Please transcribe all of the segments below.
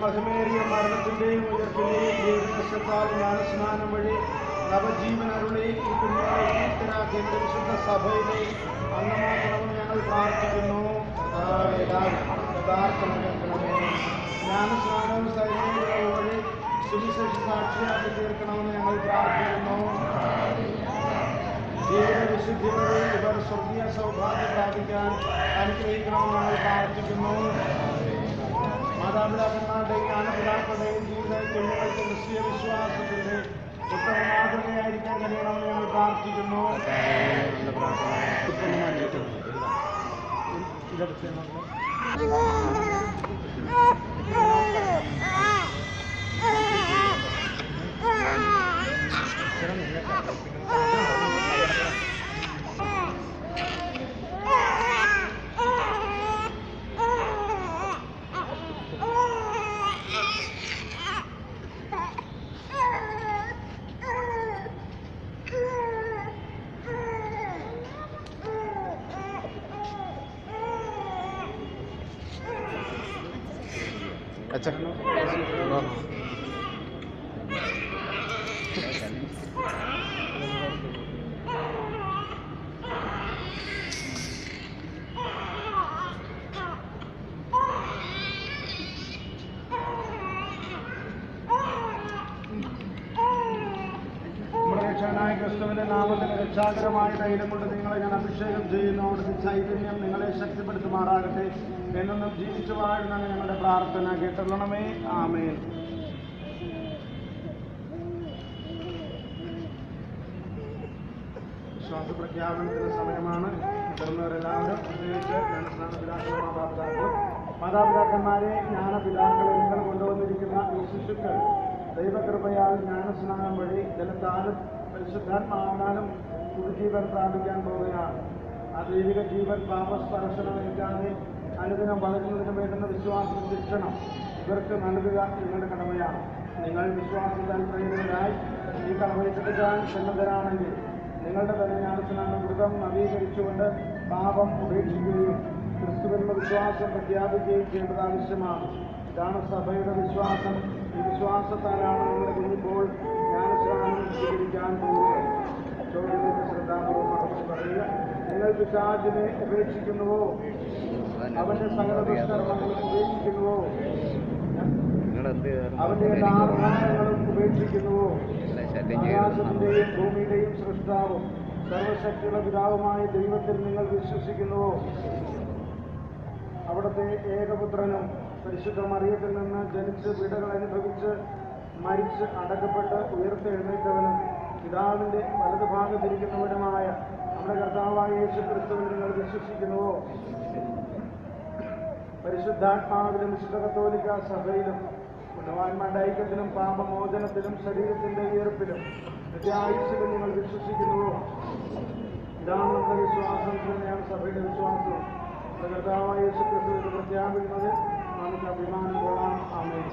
മഹിമേറിയ മരണത്തിന്റെയും ഉയർപ്പിന്റെയും ജീവനശത്താൽ ജ്ഞാനസ്നാനം വഴി നവജീവൻ അരുളി ഈ കുഞ്ഞുങ്ങളെ ജീവിതരാക്കേണ്ട വിശുദ്ധ സഭയിലെ അംഗമാക്കണമെന്ന് ഞങ്ങൾ പ്രാർത്ഥിക്കുന്നു. യഥാർത്ഥം കേൾക്കണമേ. ജ്ഞാനസ്നാനവും സൈനികവും വഴി സുവിശേഷ സാക്ഷിയാക്കി തീർക്കണമെന്ന് ഞങ്ങൾ പ്രാർത്ഥിക്കുന്നു. ജീവിത വിശുദ്ധി വഴി ഇവർ സ്വർഗീയ സൗഭാഗ്യം പ്രാപിക്കാൻ അനുഗ്രഹിക്കണമെന്ന് ഞങ്ങൾ പ്രാർത്ഥിക്കുന്നു. മാതാപിതാക്കന്മാരുടെയും ജ്ഞാനപിതാക്കളുടെയും ജീവിത കുഞ്ഞുങ്ങൾക്ക് ക്രിസ്തീയ വിശ്വാസത്തിന്റെ ഉത്തമ മാതൃകയായിരിക്കാൻ കഴിയണമെന്ന് ഞങ്ങൾ പ്രാർത്ഥിക്കുന്നു. अच्छा രക്ഷകനായ ക്രിസ്തുവിന്റെ നാമത്തിൽ രക്ഷാകരമായ തൈലം കൊണ്ട് നിങ്ങളെ ഞാൻ അഭിഷേകം ചെയ്യുന്നു. അവിടുത്തെ ചൈതന്യം നിങ്ങളെ ശക്തിപ്പെടുത്തുമാറാകട്ടെ. എന്നും ജീവിച്ചു വാഴുന്ന ഞങ്ങളുടെ പ്രാർത്ഥന കേട്ടൊള്ളണമേ. ആമേൻ. വിശ്വാസ പ്രഖ്യാപനത്തിന്റെ സമയമാണ്. മുതിർന്നവരെല്ലാവരും പ്രത്യേകിച്ച് ജ്ഞാനസ്നാനപിതാക്കളും മാതാപിതാക്കന്മാരെ ജ്ഞാനപിതാക്കളെ നിങ്ങൾ കൊണ്ടുവന്നിരിക്കുന്ന ഈ ശിശുക്കൾ ദൈവകൃപയാൽ ജ്ഞാനസ്നാനം വഴി ജലത്താലും പരിശുദ്ധാത്മാവിനാലും പുതുജീവൻ പ്രാപിക്കാൻ പോവുകയാണ്. ആ ദൈവിക ജീവൻ പാപസ്പർശനമേറ്റാതെ അനുദിനം വളരുന്നതിന് വേണ്ടുന്ന വിശ്വാസ ശിക്ഷണം ഇവർക്ക് നൽകുക നിങ്ങളുടെ കടമയാണ്. നിങ്ങൾ വിശ്വാസത്താൽ പ്രേരിതരായി ഈ കടമയേറ്റെടുക്കാൻ സന്നദ്ധരാണെങ്കിൽ നിങ്ങളുടെ തന്നെ ജ്ഞാനസ്നാനം വ്രതം നവീകരിച്ചുകൊണ്ട് പാപം ഉപേക്ഷിക്കുകയും ക്രിസ്തുവിനുള്ള വിശ്വാസം പ്രഖ്യാപിക്കുകയും ചെയ്യേണ്ടത് ആവശ്യമാണ്. ഇതാണ് സഭയുടെ വിശ്വാസം. ഈ വിശ്വാസത്താലാണ് നിങ്ങളുടെ കുഞ്ഞിപ്പോൾ ജ്ഞാനസ്നാനം സ്വീകരിക്കാൻ പോകുന്നത്. ചോദ്യത്തിന്റെ ശ്രദ്ധാപൂർവ്വം പറയുക. നിങ്ങൾ പിശാചിനെ ഉപേക്ഷിക്കുന്നുവോ? അവന്റെ സകല ദുഷ്കർമ്മങ്ങളും ഉപേക്ഷിക്കുന്നുവോ? അവന്റെ എല്ലാ ആഗ്രഹങ്ങളും ഉപേക്ഷിക്കുന്നുവോ? ആകാശത്തിന്റെയും ഭൂമിയുടെയും സൃഷ്ടാവും സർവശക്തിയുള്ള പിതാവുമായ ദൈവത്തിൽ നിങ്ങൾ വിശ്വസിക്കുന്നുവോ? അവിടുത്തെ ഏകപുത്രനും പരിശുദ്ധ മറിയത്തിൽ നിന്ന് ജനിച്ച് പീഡകൾ അനുഭവിച്ച് മരിച്ച് അടക്കപ്പെട്ട് ഉയർത്തെഴുന്നേറ്റവനും പിതാവിന്റെ വലതുഭാഗത്തിരിക്കുന്നവനുമായ നമ്മുടെ കർത്താവായ യേശു ക്രിസ്തുവിൽ നിങ്ങൾ വിശ്വസിക്കുന്നുവോ? പരിശുദ്ധാത്മാവിലും വിശുദ്ധ കത്തോലിക്ക സഭയിലും ഉന്നതന്മാരുടെ ഐക്യത്തിലും പാപമോചനത്തിലും ശരീരത്തിന്റെ ഉയർപ്പിലും നിത്യായുസ്സിലും നിങ്ങൾ വിശ്വസിക്കുന്നുവോ? ഇതാണ് നമ്മുടെ വിശ്വാസം. തന്നെയാണ് സഭയുടെ വിശ്വാസം. നമ്മുടെ കർത്താവായ യേശു ക്രിസ്തുവിൽ പ്രഖ്യാപിക്കുന്നത് നമുക്ക് അഭിമാനം കൊള്ളാം. ആമേൻ.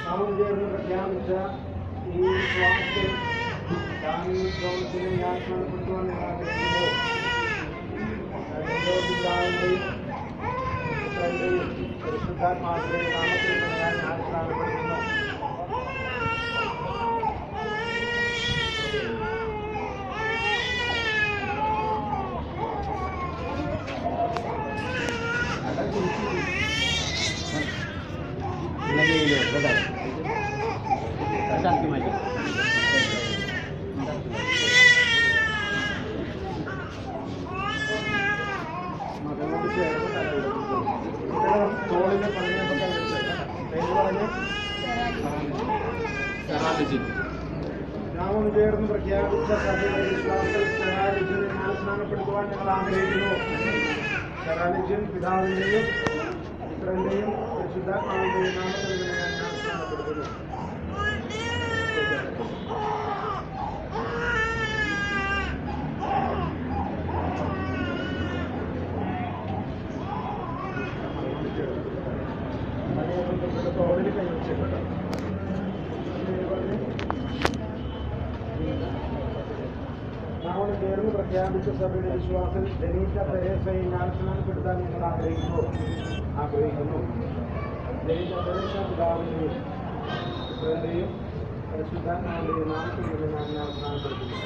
നാമം ചേർന്ന് പ്രഖ്യാപിച്ച ഈ വിശ്വാസത്തിൽ ഞാൻ ഞാൻ സ്മരണപ്പെടുത്തുവാൻ ആഗ്രഹിക്കുന്നു. പിതാവിന്റെയും പുത്രന്റെയും പരിശുദ്ധാത്മാവിന്റെയും നാമത്തിൽ ഞാൻ സ്നാനപ്പെടുത്തുന്നു. തോളിന് പണിയപ്പെട്ട നാമം ചേർന്ന് പ്രഖ്യാപിച്ച സഭയുടെ വിശ്വാസത്തിൽ സെറാലിജിനെ സ്നാനപ്പെടുത്തുവാൻ ഞങ്ങൾ ആഗ്രഹിക്കുന്നു. സെറാലിജിൻ പിതാവിന്റെയും പുത്രന്റെയും പരിശുദ്ധാത്മാവിന്റെയും നാമത്തിൽ ഞാൻ സ്നാനപ്പെടുത്തുന്നു. തോളിൽ കൈവച്ചിട്ടുണ്ട്. നാമം ചേർന്ന് പ്രഖ്യാപിച്ച സഭയുടെ വിശ്വാസത്തിൽ ഡെനീറ്റ തെരേസയെ സ്നാനപ്പെടുത്താൻ ഞങ്ങൾ ആഗ്രഹിക്കുന്നു. ഡെനീറ്റ തെരേസ പിതാവിന്റെയും പുത്രന്റെയും പരിശുദ്ധാത്മാവിന്റെയും നാമത്തിൽ ഞാൻ സ്നാനപ്പെടുത്തുന്നു.